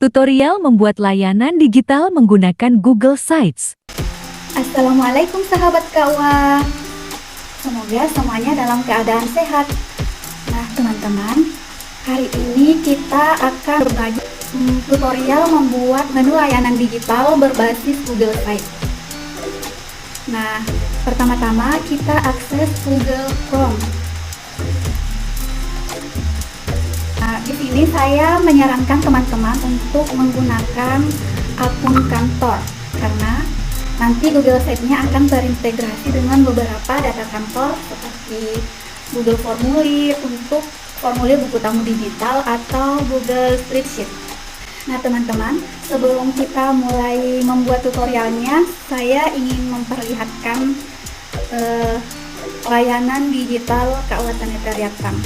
Tutorial membuat layanan digital menggunakan Google Sites. Assalamualaikum sahabat KUA. Semoga semuanya dalam keadaan sehat. Nah teman-teman, hari ini kita akan berbagi tutorial membuat menu layanan digital berbasis Google Sites. Nah, pertama-tama kita akses Google Chrome. Nah, di sini saya menyarankan teman-teman untuk menggunakan akun kantor karena nanti Google Sites-nya akan terintegrasi dengan beberapa data kantor seperti Google Formulir untuk formulir buku tamu digital atau Google Spreadsheet. Nah teman-teman, sebelum kita mulai membuat tutorialnya, saya ingin memperlihatkan layanan digital KUA Sanitariat Tang.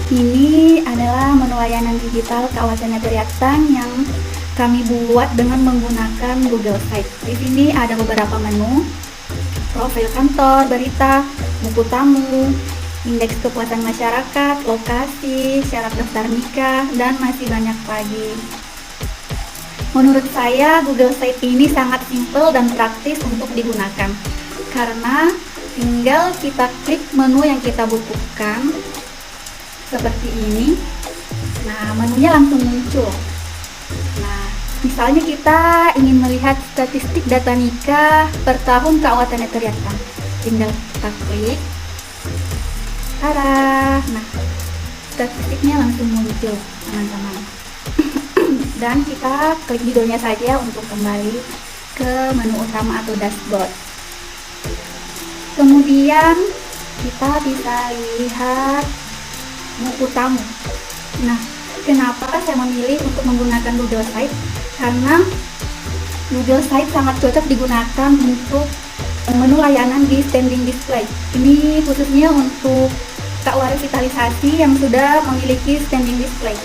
Ini adalah menu layanan digital KUA Sanitariat Tang yang kami buat dengan menggunakan Google Sites. Di sini ada beberapa menu: profil kantor, berita, buku tamu, indeks kepuasan masyarakat, lokasi, syarat daftar nikah, dan masih banyak lagi. Menurut saya, Google Sites ini sangat simpel dan praktis untuk digunakan karena tinggal kita klik menu yang kita butuhkan seperti ini. Nah, menunya langsung muncul. Nah, misalnya kita ingin melihat statistik data nikah per tahun KUA Sanitariat Tang, tinggal kita klik. Tada! Nah, statistiknya langsung muncul, teman-teman. Dan kita klik judulnya saja untuk kembali ke menu utama atau dashboard. Kemudian kita bisa lihat buku tamu. Nah, kenapa saya memilih untuk menggunakan Google Sites? Karena Google Sites sangat cocok digunakan untuk menu layanan di standing display. Ini khususnya untuk KUA revitalisasi yang sudah memiliki standing display.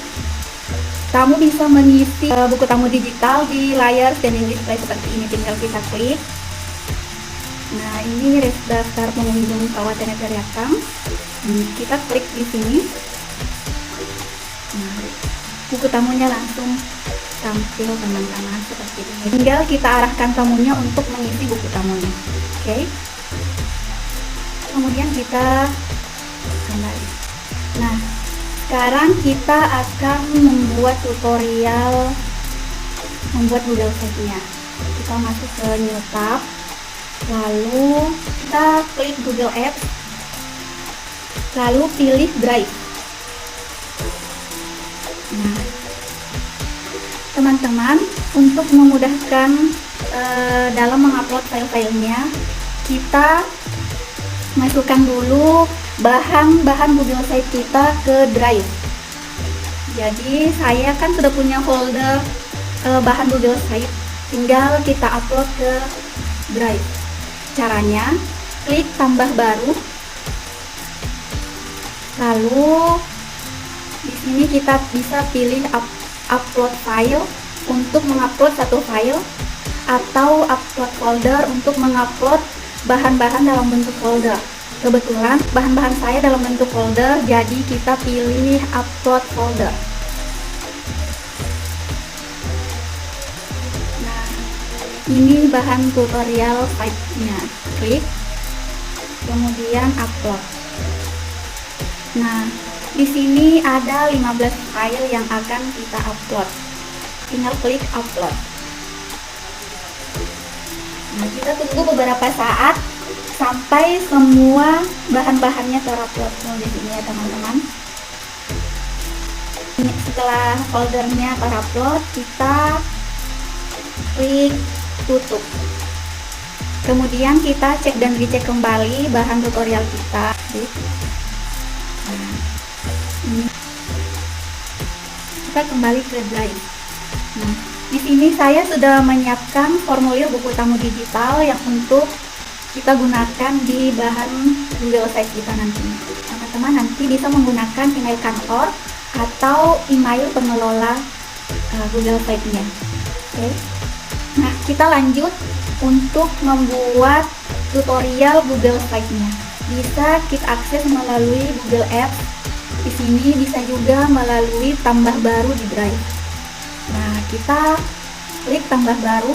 Kamu bisa mengisi buku tamu digital di layar standing display seperti ini, tinggal kita klik. Nah, ini daftar pengunjung KUA Sanitariat Tang. Kita klik di sini. Nah, buku tamunya langsung tampil, teman-teman, seperti ini. Tinggal kita arahkan tamunya untuk mengisi buku tamunya. Oke. Kemudian kita kembali. Nah, sekarang kita akan membuat tutorial membuat Google Sites-nya. Kita masuk ke New Tab, lalu kita klik Google Apps, lalu pilih Drive. Nah, teman-teman, untuk memudahkan dalam mengupload file-filenya, kita masukkan dulu bahan-bahan Google Sites kita ke Drive. Jadi saya kan sudah punya folder bahan Google Sites, tinggal kita upload ke Drive. Caranya, klik tambah baru, lalu di sini kita bisa pilih upload file untuk mengupload satu file, atau upload folder untuk mengupload bahan-bahan dalam bentuk folder. Kebetulan bahan-bahan saya dalam bentuk folder, jadi kita pilih upload folder. Nah, ini bahan tutorial site-nya. Klik, kemudian upload. Nah, di sini ada 15 file yang akan kita upload. Tinggal klik upload. Nah, kita tunggu beberapa saat sampai semua bahan-bahannya terupload. Di sini ya teman-teman. Setelah foldernya terupload, kita klik tutup. Kemudian kita cek dan dicek kembali bahan tutorial kita. Nah, ini kita kembali ke Drive. Nah, di sini saya sudah menyiapkan formulir buku tamu digital yang untuk kita gunakan di bahan Google Sites kita nanti. Teman-teman nanti bisa menggunakan email kantor atau email pengelola Google Sites-nya. Oke. Nah, kita lanjut untuk membuat tutorial Google Sites-nya. Bisa kita akses melalui Google Apps. Di sini bisa juga melalui tambah baru di Drive. kita klik tambah baru,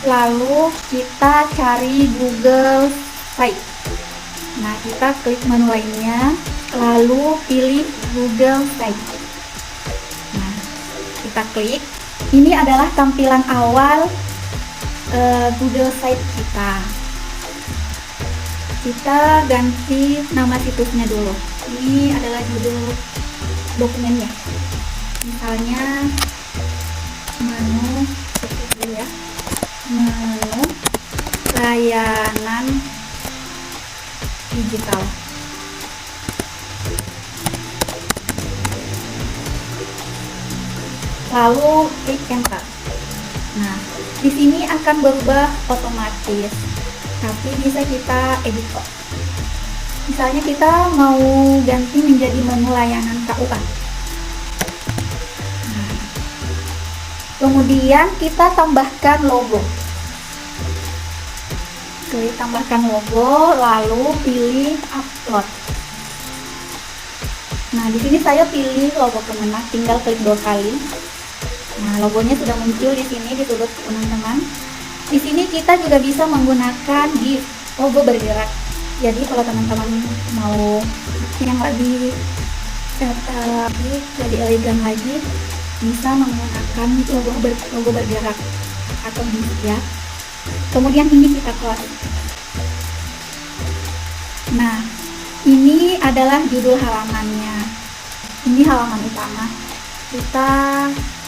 lalu kita cari Google Site. Nah, kita klik menu lainnya, lalu pilih Google Site. Nah, kita klik. Ini adalah tampilan awal Google Site kita. Kita ganti nama situsnya dulu. Ini adalah judul dokumennya. Misalnya menu dulu ya. Menu layanan digital. Lalu klik enter. Nah, di sini akan berubah otomatis, tapi bisa kita edit kok. Misalnya kita mau ganti menjadi menu layanan KUA. Nah, kemudian kita tambahkan logo. Klik tambahkan logo, lalu pilih upload. Nah, di sini saya pilih logo Kemenak, tinggal klik 2 kali. Nah, logonya sudah muncul di sini di sudut teman-teman. Di sini kita juga bisa menggunakan GIF, logo bergerak. Jadi kalau teman-teman mau yang lebih lebih elegan lagi, bisa menggunakan logo bergerak atau GIF ya. Kemudian ini kita close. Nah, ini adalah judul halamannya. Ini halaman utama. Kita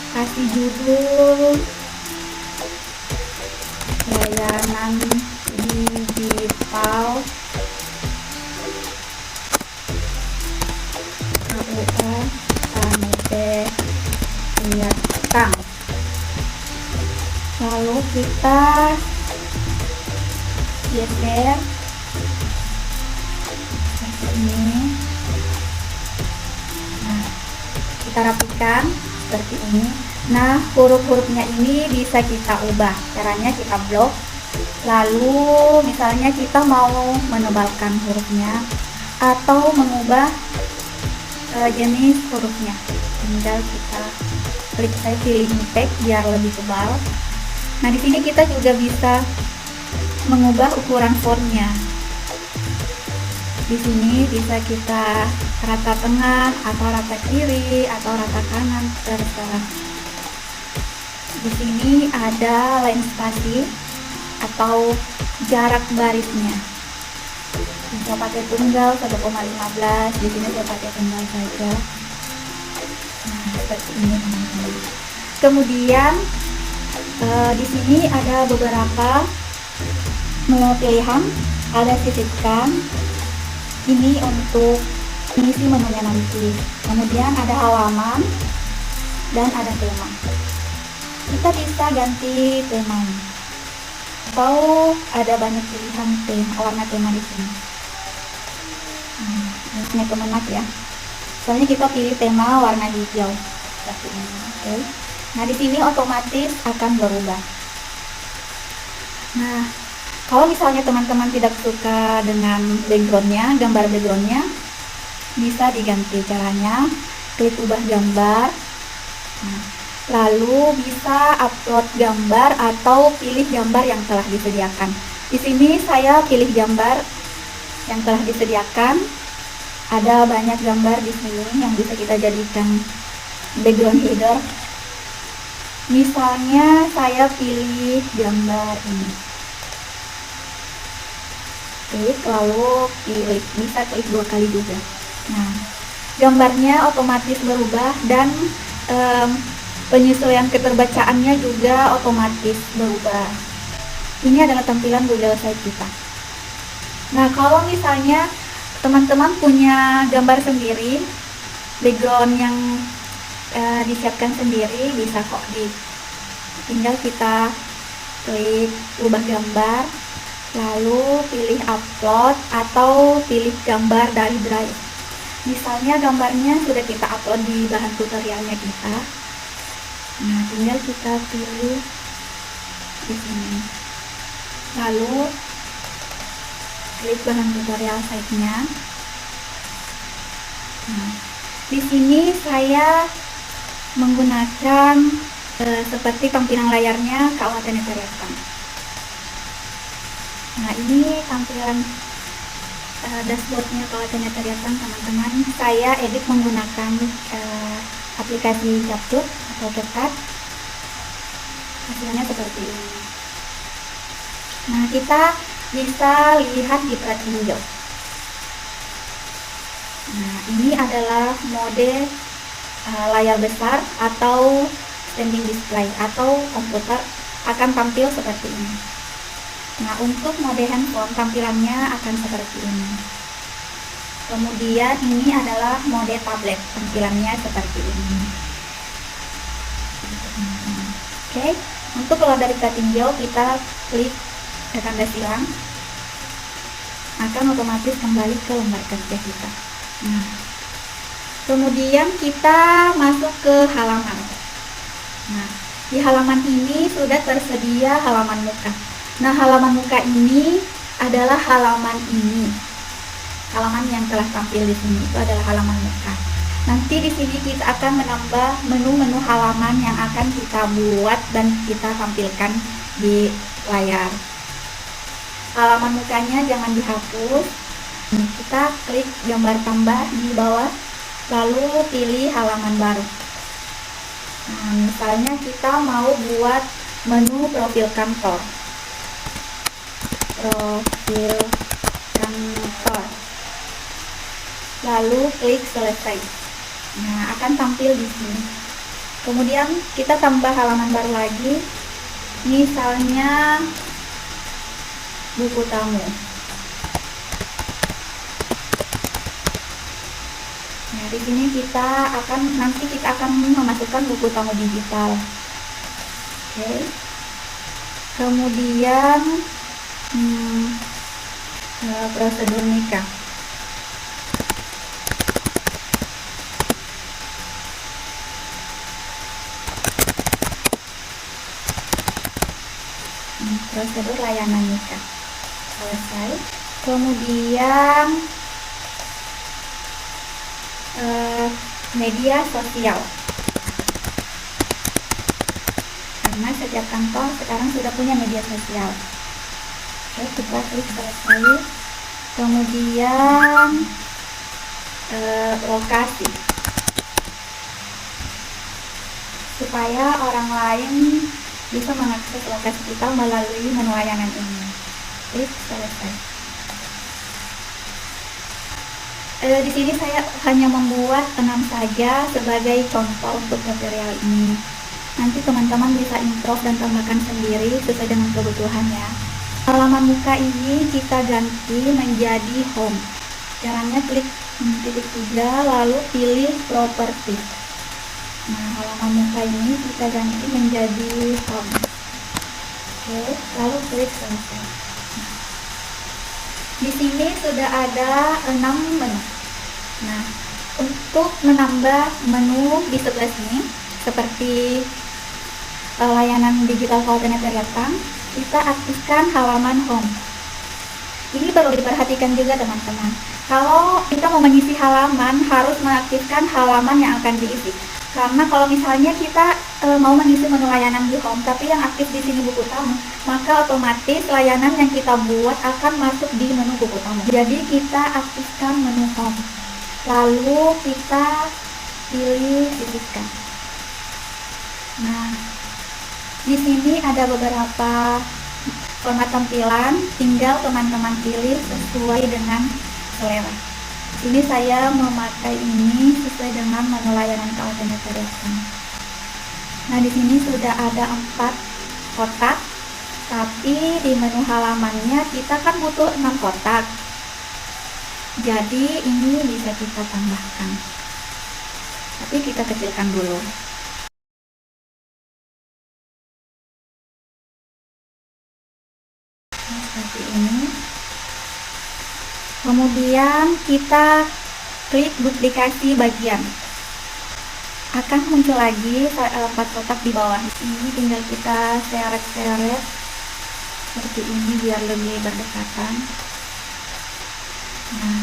kasih judul layanan digital KUA Tang. Lalu kita geser seperti ini. Nah, kita rapikan seperti ini. Nah, huruf-hurufnya ini bisa kita ubah. Caranya kita blok. Lalu misalnya kita mau menebalkan hurufnya atau mengubah jenis hurufnya. Tinggal kita klik, saya pilih impact biar lebih tebal. Nah, di sini kita juga bisa mengubah ukuran fontnya. Di sini bisa kita rata tengah atau rata kiri atau rata kanan, terserah. Di sini ada line spasi atau jarak barisnya. Bisa pakai tunggal 1,15. Di sini saya pakai tunggal saja. Nah, seperti ini teman-teman. Kemudian di sini ada beberapa menu pilihan, ada sisipkan. Ini untuk mengisi menunya nanti. Kemudian ada halaman dan ada tema. Kita bisa ganti temanya. Atau ada banyak pilihan warna tema di sini. Ini Kemenak ya. Soalnya kita pilih tema warna hijau seperti ini. Oke. Nah, di sini otomatis akan berubah. Nah, kalau misalnya teman-teman tidak suka dengan backgroundnya, gambar backgroundnya, bisa diganti. Caranya klik ubah gambar. Nah, lalu bisa upload gambar atau pilih gambar yang telah disediakan. Di sini saya pilih gambar yang telah disediakan. Ada banyak gambar di sini yang bisa kita jadikan background header. Misalnya saya pilih gambar ini. Klik, lalu pilih, bisa klik 2 kali juga. Nah, gambarnya otomatis berubah dan penyesuaian keterbacaannya juga otomatis berubah. Ini adalah tampilan Google Site kita. Nah, kalau misalnya teman-teman punya gambar sendiri, background yang disiapkan sendiri, bisa kok tinggal kita klik ubah gambar, lalu pilih upload atau pilih gambar dari drive. Misalnya gambarnya sudah kita upload di bahan tutorialnya kita. Nah, tinggal kita pilih di sini. Lalu klik bahan tutorial site-nya. Nah, di sini saya menggunakan seperti tampilan layarnya KUA Netariatan. Nah, ini tampilan dashboardnya KUA Netariatan, teman-teman. Saya edit menggunakan aplikasi Capcut atau CapCut. Hasilnya seperti ini. Nah, kita bisa lihat di pratinjau. Nah, ini adalah mode layar besar atau standing display, atau komputer akan tampil seperti ini. Nah, untuk mode handphone tampilannya akan seperti ini. Kemudian ini adalah mode tablet, tampilannya seperti ini. Oke, untuk keluar dari pratinjau kita klik tanda silang, akan otomatis kembali ke lembar kerja kita. Nah, kemudian kita masuk ke halaman. Nah, di halaman ini sudah tersedia halaman muka. Nah, halaman muka ini adalah halaman ini. Halaman yang telah tampil di sini itu adalah halaman muka. Nanti di sini kita akan menambah menu-menu halaman yang akan kita buat dan kita tampilkan di layar. Halaman mukanya jangan dihapus. Kita klik gambar tambah di bawah, lalu pilih halaman baru. Nah, misalnya kita mau buat menu profil kantor. Profil kantor. Lalu klik selesai. Nah, akan tampil di sini. Kemudian kita tambah halaman baru lagi. Misalnya buku tamu. Nah, di sini nanti kita akan memasukkan buku tamu digital. Oke. Kemudian prosedur nikah. Prosedur layanan nikah. Selesai. Kemudian media sosial, karena setiap kantor sekarang sudah punya media sosial. Oke, kita klik selesai. Kemudian lokasi, supaya orang lain bisa mengakses lokasi kita melalui menu layanan ini. Klik selesai. Di sini saya hanya membuat 6 saja sebagai contoh untuk tutorial ini. Nanti teman-teman bisa improve dan tambahkan sendiri sesuai dengan kebutuhannya. Halaman muka ini kita ganti menjadi home. Caranya klik titik 3 lalu pilih properti. Nah, halaman muka ini kita ganti menjadi home. Oke, lalu klik selesai. Di sini sudah ada 6 menu. Nah, untuk menambah menu di sebelah sini, seperti layanan digital KUA Netariatan, kita aktifkan halaman home. Ini perlu diperhatikan juga, teman-teman. Kalau kita mau mengisi halaman, harus mengaktifkan halaman yang akan diisi. Karena kalau misalnya kita mau mengisi menu layanan di home, tapi yang aktif di sini buku tamu, maka otomatis layanan yang kita buat akan masuk di menu buku tamu. Jadi kita aktifkan menu home, lalu kita pilih sisihkan. Nah, di sini ada beberapa format tampilan, tinggal teman-teman pilih sesuai dengan selera. Ini saya memakai ini sesuai dengan menu layanan KUA Netariatan. Nah, di sini sudah ada 4 kotak, tapi di menu halamannya kita kan butuh 6 kotak. Jadi ini bisa kita tambahkan, tapi kita kecilkan dulu. Nah, seperti ini. Kemudian kita klik duplikasi bagian, akan muncul lagi 4 kotak di bawah. Ini tinggal kita seret-seret seperti ini biar lebih berdekatan. Nah,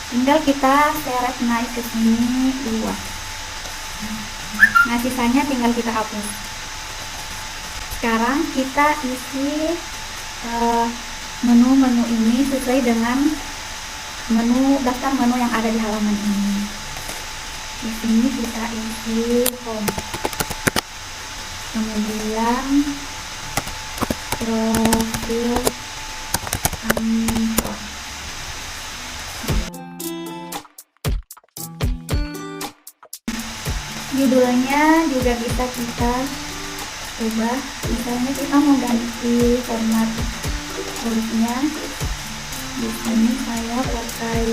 tinggal kita seret naik ke sini 2. Nah, sisanya tinggal kita hapus. Sekarang kita isi menu-menu ini sesuai dengan daftar menu yang ada di halaman ini. Di sini kita isi home, kemudian profil kantor. Judulnya juga bisa kita ubah, misalnya kita mau ganti format hurufnya. Di sini saya pakai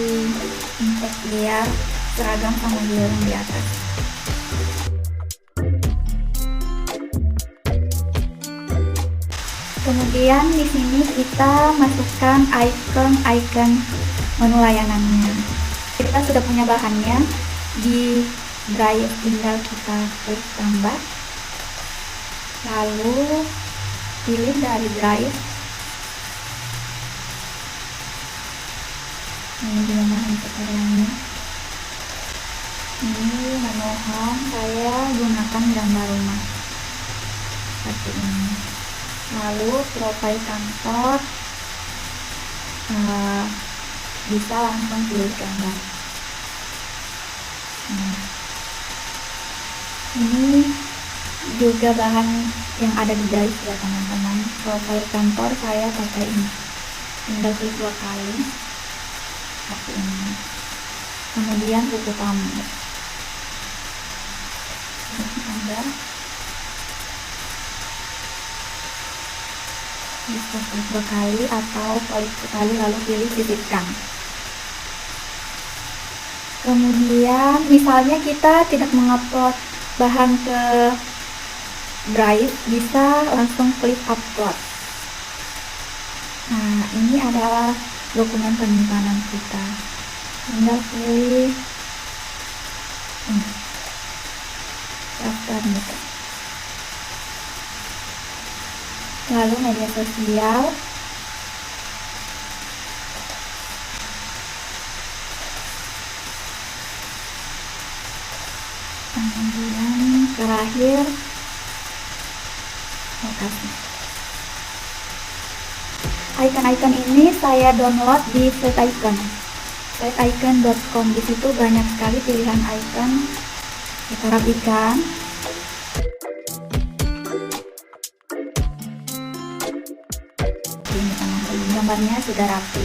teks biar seragam sama yang di atas. Kemudian di sini kita masukkan icon menu layanannya. Kita sudah punya bahannya di Drive, tinggal kita klik tambah, lalu pilih dari Drive. Ini dia bahan tutorialnya. Ini menu home, saya gunakan gambar rumah seperti ini. Lalu profil kantor, bisa langsung pilih gambar. Ini juga bahan yang ada di Drive ya teman-teman. Profil kantor saya pakai ini, tinggal klik 2 kali seperti ini. Kemudian buku tamu, tambah, bisa klik 2 kali atau klik sekali lalu pilih sisipkan. Kemudian misalnya kita tidak mengupload bahan ke Drive, bisa langsung klik upload. Nah, ini adalah dokumen penyimpanan kita. Tinggal pilih daftar nih. Lalu media sosial, kemudian terakhir lokasi. Icon-icon ini saya download di siteicon.com. Di situ banyak sekali pilihan icon. Kita rapikan. Ini teman-teman, gambarnya sudah rapi.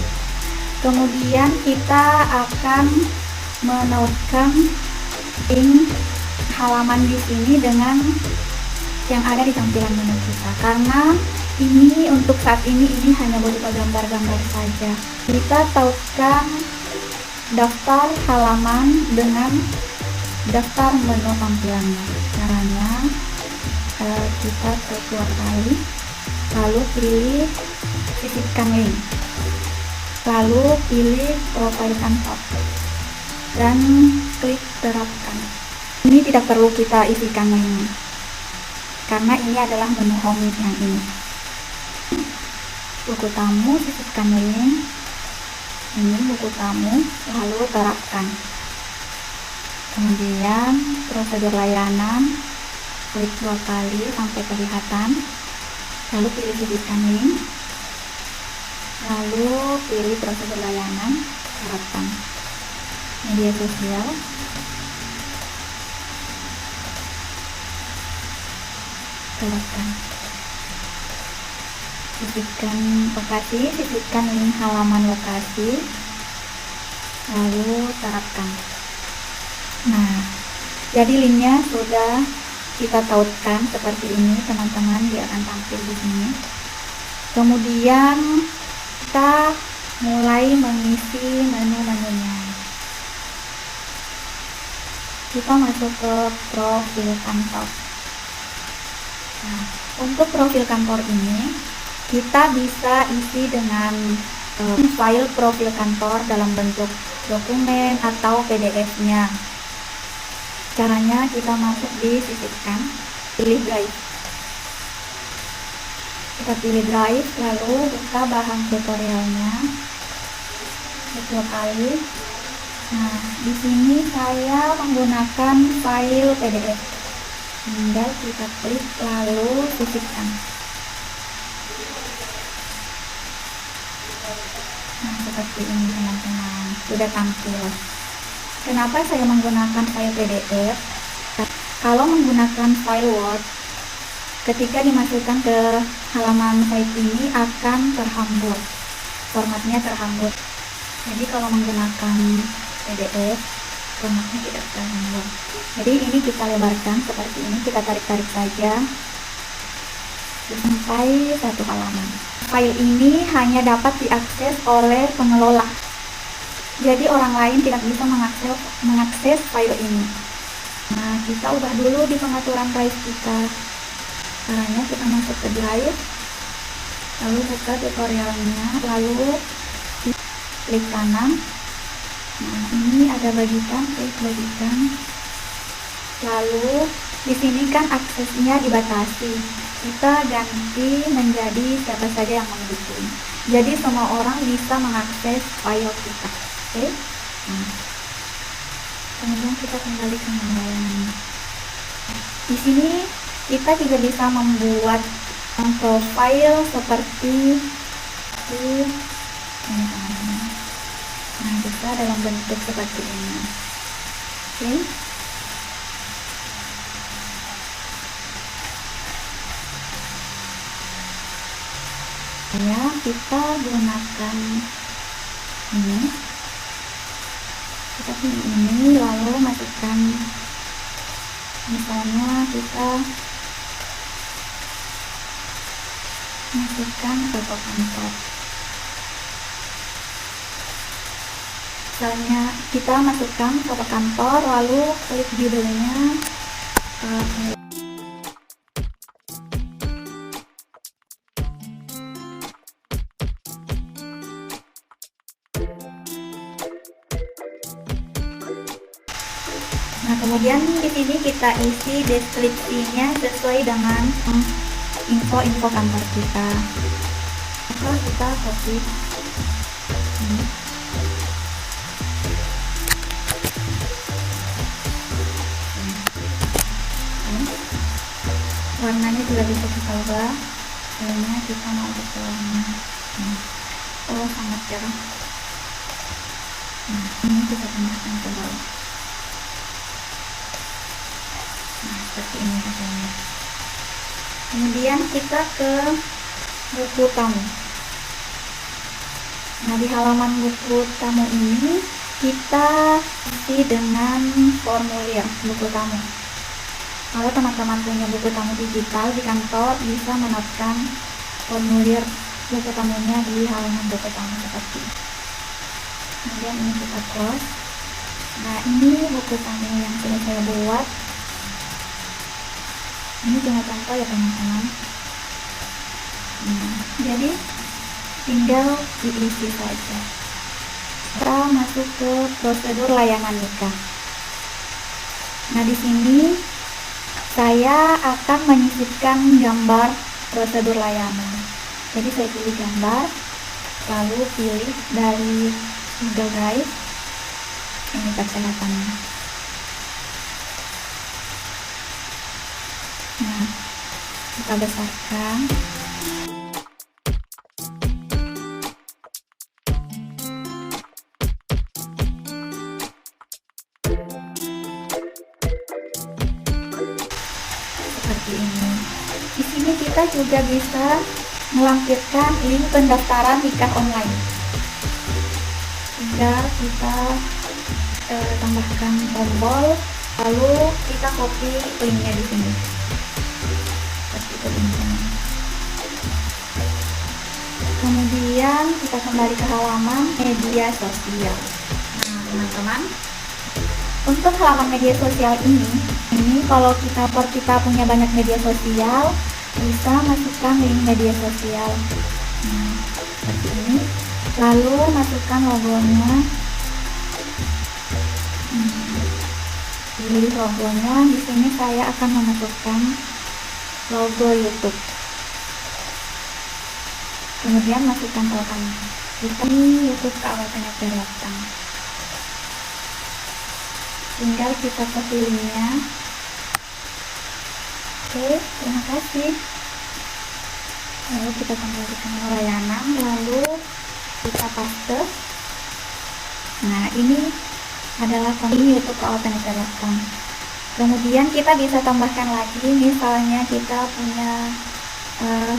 Kemudian kita akan menautkan link halaman di sini dengan yang ada di tampilan menu kita, karena ini untuk saat ini hanya berupa gambar-gambar saja. Kita tautkan daftar halaman dengan daftar menu tampilannya. Caranya kita klik 2 kali, lalu pilih sisipkan link, lalu pilih profil kantor dan klik terapkan. Ini tidak perlu kita isikan link, karena ini adalah menu home yang ini. Buku tamu, sisipkan link. Ini buku tamu, lalu terapkan. Kemudian prosedur layanan, klik 2 kali sampai kelihatan, lalu pilih sisipkan link, lalu pilih prosedur layanan, terapkan. Media sosial, terapkan. Sisipkan lokasi, sisipkan link halaman lokasi, lalu terapkan. Nah, jadi linknya sudah kita tautkan seperti ini teman-teman, dia akan tampil di sini. Kemudian kita mulai mengisi menu-menunya. Kita masuk ke profil kantor. Nah, untuk profil kantor ini kita bisa isi dengan file profil kantor dalam bentuk dokumen atau PDF-nya. Caranya kita masuk di sisipkan, pilih Drive. Kita pilih Drive, lalu buka bahan tutorialnya. 2 kali. Nah, di sini saya menggunakan file PDF. Tinggal kita klik lalu sisipkan. Nah, seperti ini teman-teman, sudah tampil. Kenapa saya menggunakan file PDF? Kalau menggunakan file Word, ketika dimasukkan ke halaman site ini akan terhambur, formatnya terhambur. Jadi kalau menggunakan PDF, formatnya tidak terhambur. Jadi ini kita lebarkan seperti ini, kita tarik-tarik saja sampai satu halaman. File ini hanya dapat diakses oleh pengelola. Jadi orang lain tidak bisa mengakses file ini. Nah, kita ubah dulu di pengaturan drive kita. Caranya kita masuk ke drive, lalu buka tutorialnya, lalu klik kanan. Nah, ini ada bagikan, klik bagikan. Lalu di sini kan aksesnya dibatasi. Kita ganti menjadi siapa saja yang mendukung. Jadi semua orang bisa mengakses file kita. Oke? Nah, kemudian kita kembali ke layanan. Di sini kita juga bisa membuat profile seperti ini, teman-teman. Nah, bisa dalam bentuk seperti ini. Oke? Ya, kita gunakan ini. Kita pilih ini, lalu masukkan, misalnya kita masukkan foto kantor. Misalnya kita masukkan foto kantor, lalu klik judulnya. Nah, kemudian di sini kita isi deskripsinya sesuai dengan info-info kantor kita. Maka kita copy. Warnanya juga bisa kita ubah. Misalnya kita mau ke warna. Oh, sangat cerah. Nah, ini kita tambahkan ke bawah. Nah, seperti ini hasilnya. Kemudian kita ke buku tamu. Nah, di halaman buku tamu ini kita isi dengan formulir buku tamu. Kalau teman-teman punya buku tamu digital di kantor, bisa menetapkan formulir buku tamunya di halaman buku tamu seperti ini. Kemudian ini kita close. Nah, ini buku tamu yang sudah saya buat. Ini cuma contoh ya teman-teman. Nah, jadi tinggal diisi saja. Kita masuk ke prosedur layanan nikah. Nah, di sini saya akan menyisipkan gambar prosedur layanan. Jadi saya pilih gambar, lalu pilih dari Google Drive. Ini persyaratannya. Nah, kita besarkan. Seperti ini. Di sini kita juga bisa melampirkan link pendaftaran nikah online. Tinggal kita tambahkan tombol, lalu kita copy linknya di sini. Seperti itu teman-teman. Kemudian kita kembali ke halaman media sosial. Nah, teman-teman, untuk halaman media sosial ini kalau kita punya banyak media sosial, bisa masukkan link media sosial. Nah, seperti ini. Lalu masukkan logonya. Pilih logonya. Di sini saya akan memasukkan logo YouTube. Kemudian masukkan tokennya. Ini YouTube kawasannya Beratang. Tinggal kita copy linknya. Oke, terima kasih. Lalu kita kembalikan layanan, lalu kita paste. Nah, ini adalah konten YouTube Kawasan Netherlands. Kemudian kita bisa tambahkan lagi, misalnya kita punya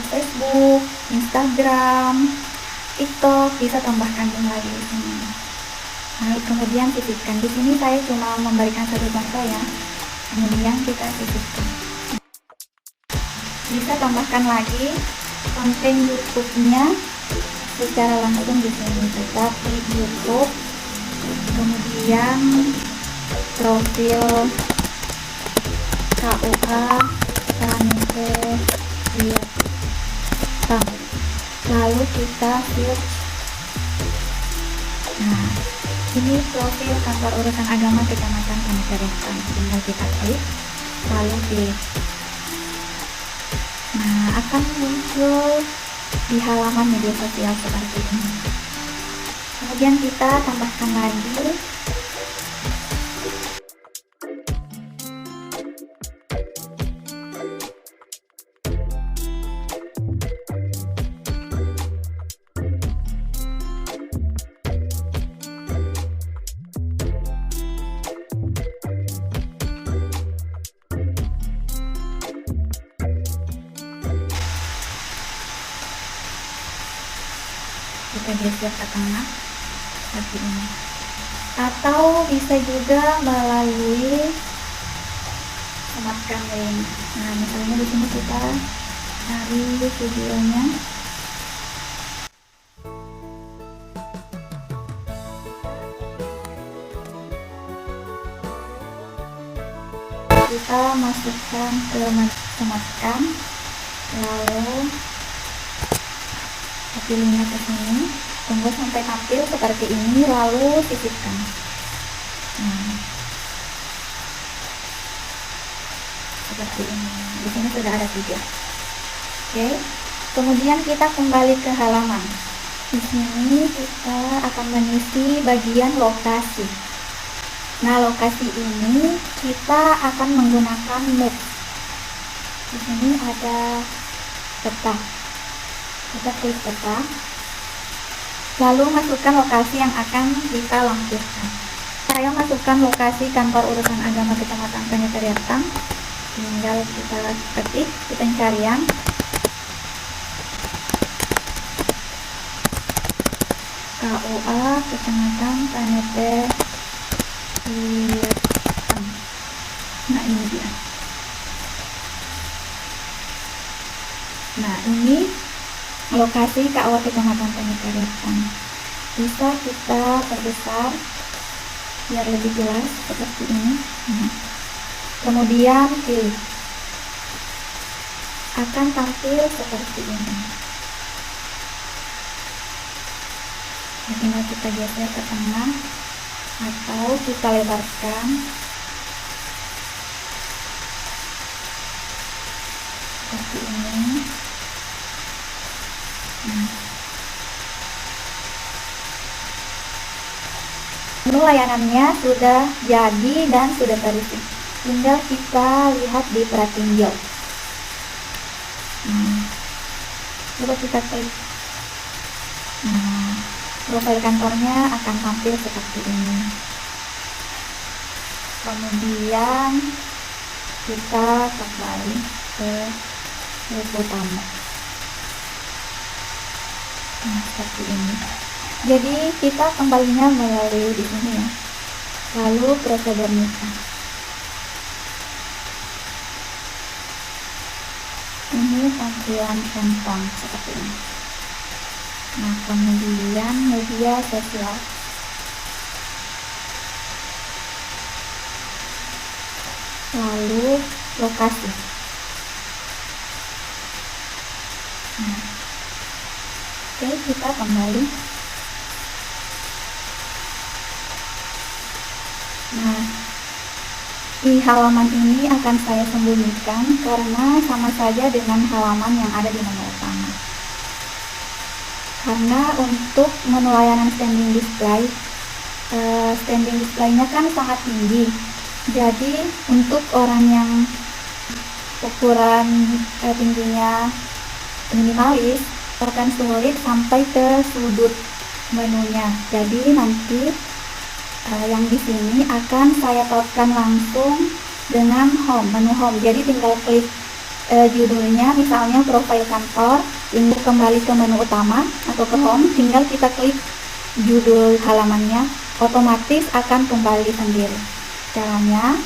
Facebook, Instagram, TikTok, bisa tambahkan lagi di sini. Nah, kemudian sisipkan. Di sini saya cuma memberikan satu contoh ya. Kemudian kita sisipkan. Bisa tambahkan lagi konten YouTube-nya secara langsung di sini. Kita klik YouTube, kemudian profil KUA Sanite Vietnam, lalu kita search. Nah, ini profil kantor urusan agama Kecamatan Sanite Vietnam. Tinggal kita klik, lalu pilih. Nah, akan muncul di halaman media sosial seperti ini. Kemudian kita tambahkan lagi kita geser ke tengah seperti ini, atau bisa juga melalui sematkan link. Nah, misalnya di sini kita cari videonya, kita masukkan ke sematkan, lalu pilihnya ke sini, tunggu sampai tampil seperti ini, lalu sisipkan. Nah, seperti ini. Di sini sudah ada 3. Oke, kemudian kita kembali ke halaman. Di sini kita akan mengisi bagian lokasi. Nah, lokasi ini kita akan menggunakan map. Di sini ada peta. Kita klik peta, lalu masukkan lokasi yang akan kita lampirkan. Saya masukkan lokasi kantor urusan agama Kecamatan Sanite Vietnam. Tinggal kita ketik di pencarian, KUA Kecamatan Sanite Vietnam. Nah, ini dia. Nah, ini lokasi KUA Kecamatan Sanite Vietnam. Bisa kita perbesar biar lebih jelas seperti ini. Kemudian pilih, akan tampil seperti ini. Tinggal kita geser ke tengah atau kita lebarkan seperti ini. Menu layanannya sudah jadi dan sudah terisi. Tinggal kita lihat di pratinjau. Coba kita klik. Nah, profil kantornya akan tampil seperti ini. Kemudian kita kembali ke web utama. Nah, seperti ini. Jadi kita kembalinya melalui di sini ya. Lalu prosedur nikah. Ini tampilan tentang seperti ini. Nah, kemudian media sosial. Lalu lokasi. Nah, oke, kita kembali. Nah, di halaman ini akan saya sembunyikan karena sama saja dengan halaman yang ada di menu utama. Karena untuk menu layanan standing displaynya kan sangat tinggi. Jadi untuk orang yang ukuran tingginya minimalis akan sulit sampai ke sudut menunya. Jadi nanti yang di sini akan saya tautkan langsung dengan home, menu home. Jadi tinggal klik judulnya, misalnya profil kantor, tinggal kembali ke menu utama atau ke home, tinggal kita klik judul halamannya, otomatis akan kembali sendiri. Caranya,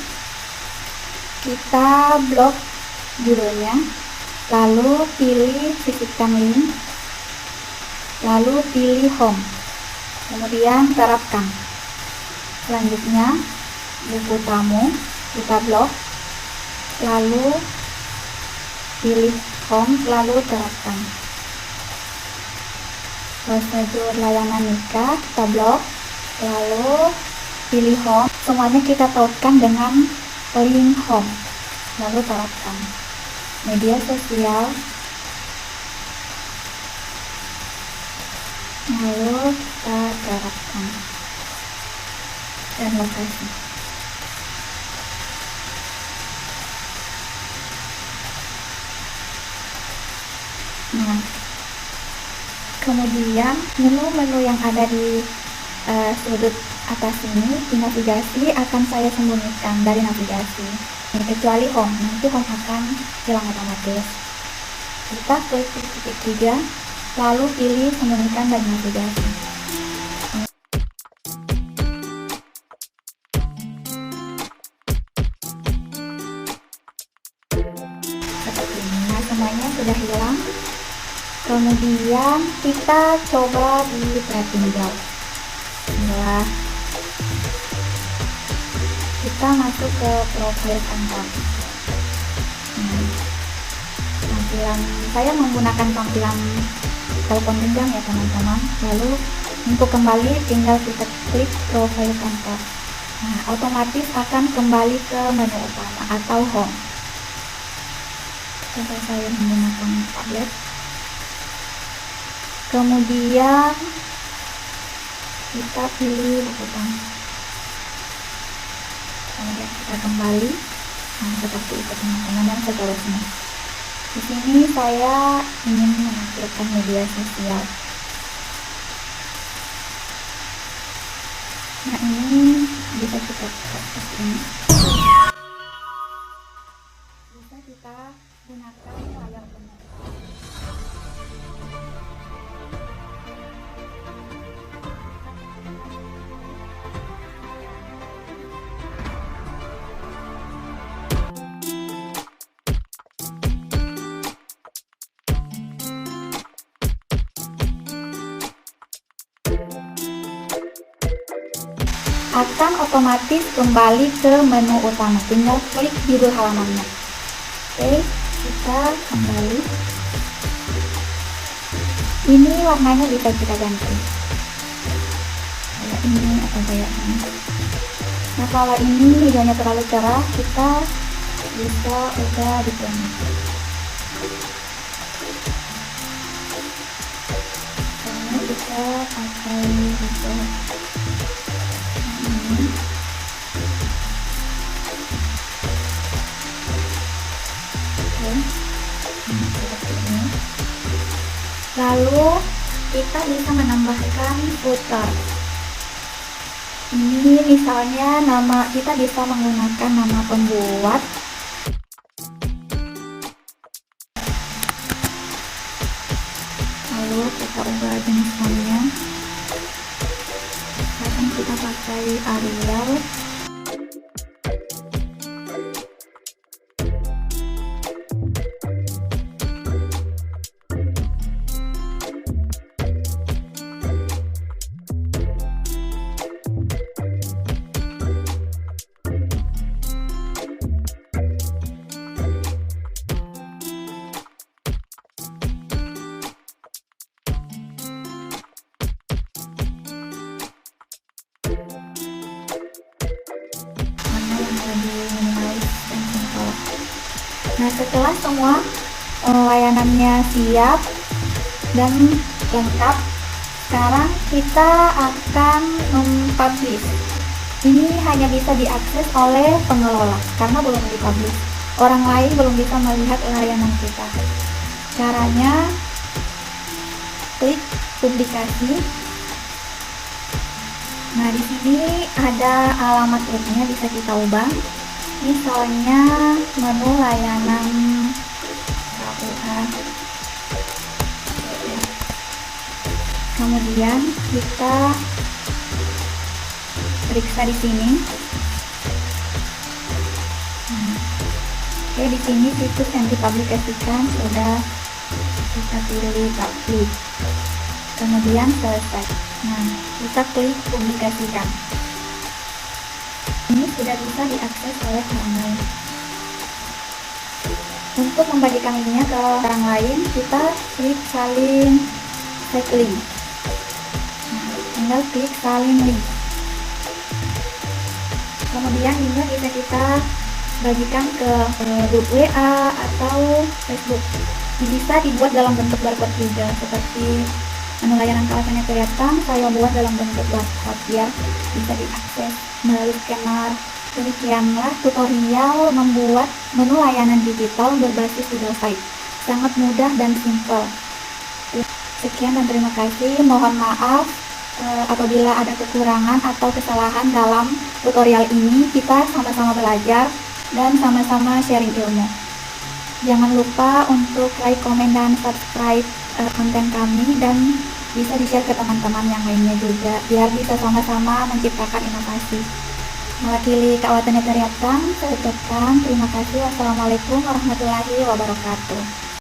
kita blok judulnya, lalu pilih sisipkan link, lalu pilih home, kemudian terapkan. Selanjutnya buku tamu kita blok, lalu pilih home, lalu terapkan. Prosedur layanan nikah kita blok, lalu pilih home, semuanya kita tautkan dengan link home, lalu terapkan. Media sosial, lalu kita terapkan, dan lokasi. Nah, kemudian menu-menu yang ada di sudut atas ini di navigasi akan saya sembunyikan dari navigasi, kecuali home, nanti home akan hilang otomatis. Kita klik titik 3, lalu pilih sembunyikan dari navigasi. Seperti ini. Nah, semuanya sudah hilang. Kemudian kita coba di pretinjau. Inilah, kita masuk ke profil kantor. Tampilan saya menggunakan tampilan telepon genggam ya teman-teman. Lalu untuk kembali tinggal kita klik profil kantor. Nah, otomatis akan kembali ke menu utama atau home. Coba saya menggunakan tablet. Kemudian kita pilih buku tamu. Kemudian kita kembali. Nah, seperti itu teman-teman, dan seterusnya. Di sini saya ingin menampilkan media sosial. Nah, ini bisa kita akses ini. Bisa kita gunakan layar benar. Akan otomatis kembali ke menu utama, tinggal klik judul halamannya. Oke, kita kembali. Ini warnanya bisa kita ganti kayak ini atau kayak ini. Nah, kalau ini hijaunya terlalu cerah, kita bisa ubah di sini. Ini bisa pakai hijau. Lalu kita bisa menambahkan footer. Ini misalnya nama, kita bisa menggunakan nama pembuat. Lalu kita ubah jenis fontnya. Sekarang kita pakai Arial. Nah, setelah semua layanannya siap dan lengkap, sekarang kita akan mempublish. Ini hanya bisa diakses oleh pengelola karena belum dipublish. orang lain belum bisa melihat layanan kita. Caranya, klik publikasi. Nah, di sini ada alamat webnya, bisa kita ubah. Misalnya menu layanan KUA. Kemudian kita periksa di sini. Oke, di sini situs yang dipublikasikan sudah kita pilih publik. Kemudian selesai. Nah, kita klik publikasikan. Ini sudah bisa diakses oleh orang lain. Untuk membagikan linknya ke orang lain, kita klik salin share link. Nah, tinggal klik salin link. Kemudian linknya bisa kita bagikan ke grup WA atau Facebook. Ini bisa dibuat dalam bentuk barcode juga, seperti menu layanan kawasan Netariatan saya buat dalam bentuk barcode biar bisa diakses melalui scanner. Demikianlah tutorial membuat menu layanan digital berbasis Google Sites. Sangat mudah dan simpel. Sekian dan terima kasih. Mohon maaf apabila ada kekurangan atau kesalahan dalam tutorial ini. Kita sama-sama belajar dan sama-sama sharing ilmu. Jangan lupa untuk like, komen, dan subscribe konten kami, dan bisa di-share ke teman-teman yang lainnya juga biar bisa sama-sama menciptakan inovasi. Mewakili KUA Netariatan, saya ucapkan terima kasih. Wassalamualaikum warahmatullahi wabarakatuh.